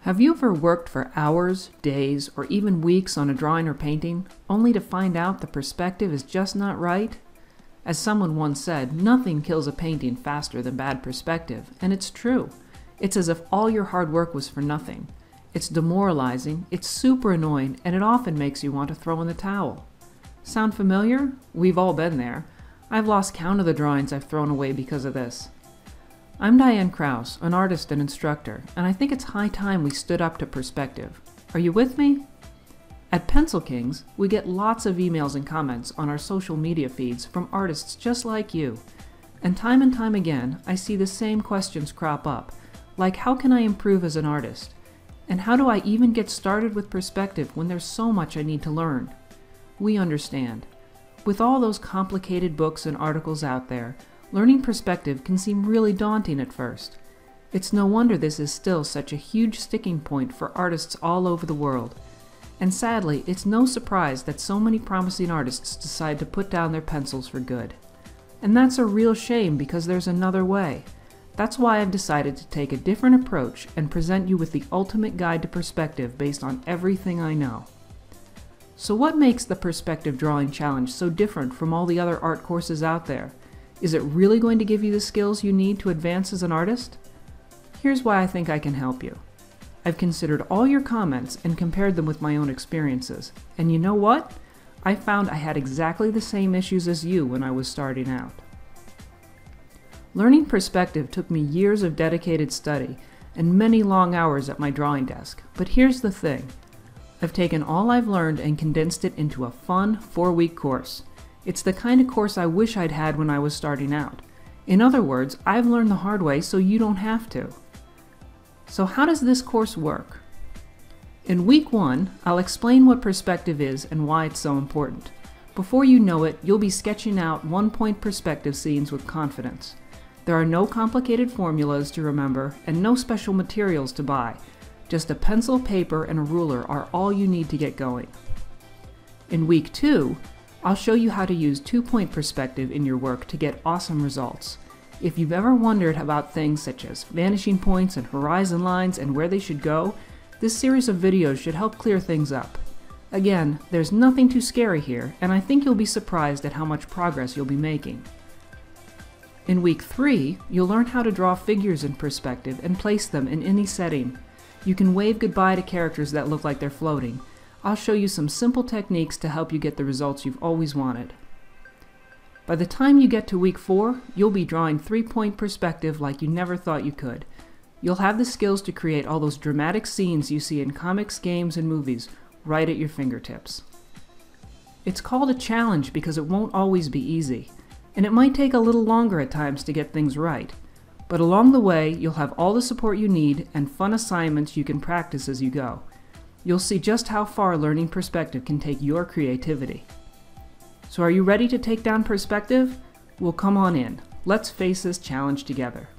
Have you ever worked for hours, days, or even weeks on a drawing or painting, only to find out the perspective is just not right? As someone once said, nothing kills a painting faster than bad perspective, and it's true. It's as if all your hard work was for nothing. It's demoralizing, it's super annoying, and it often makes you want to throw in the towel. Sound familiar? We've all been there. I've lost count of the drawings I've thrown away because of this. I'm Diane Krause, an artist and instructor, and I think it's high time we stood up to perspective. Are you with me? At Pencil Kings, we get lots of emails and comments on our social media feeds from artists just like you. And time again, I see the same questions crop up, like how can I improve as an artist? And how do I even get started with perspective when there's so much I need to learn? We understand. With all those complicated books and articles out there, learning perspective can seem really daunting at first. It's no wonder this is still such a huge sticking point for artists all over the world. And sadly, it's no surprise that so many promising artists decide to put down their pencils for good. And that's a real shame because there's another way. That's why I've decided to take a different approach and present you with the ultimate guide to perspective based on everything I know. So what makes the Perspective Drawing Challenge so different from all the other art courses out there? Is it really going to give you the skills you need to advance as an artist? Here's why I think I can help you. I've considered all your comments and compared them with my own experiences. And you know what? I found I had exactly the same issues as you when I was starting out. Learning perspective took me years of dedicated study and many long hours at my drawing desk. But here's the thing. I've taken all I've learned and condensed it into a fun 4-week course. It's the kind of course I wish I'd had when I was starting out. In other words, I've learned the hard way so you don't have to. So how does this course work? In week 1, I'll explain what perspective is and why it's so important. Before you know it, you'll be sketching out one-point perspective scenes with confidence. There are no complicated formulas to remember and no special materials to buy. Just a pencil, paper, and a ruler are all you need to get going. In week 2, I'll show you how to use 2-point perspective in your work to get awesome results. If you've ever wondered about things such as vanishing points and horizon lines and where they should go, this series of videos should help clear things up. Again, there's nothing too scary here, and I think you'll be surprised at how much progress you'll be making. In week 3, you'll learn how to draw figures in perspective and place them in any setting. You can wave goodbye to characters that look like they're floating. I'll show you some simple techniques to help you get the results you've always wanted. By the time you get to week 4, you'll be drawing 3-point perspective like you never thought you could. You'll have the skills to create all those dramatic scenes you see in comics, games, and movies right at your fingertips. It's called a challenge because it won't always be easy, and it might take a little longer at times to get things right. But along the way, you'll have all the support you need and fun assignments you can practice as you go. You'll see just how far learning perspective can take your creativity. So are you ready to take down perspective? Well, come on in. Let's face this challenge together.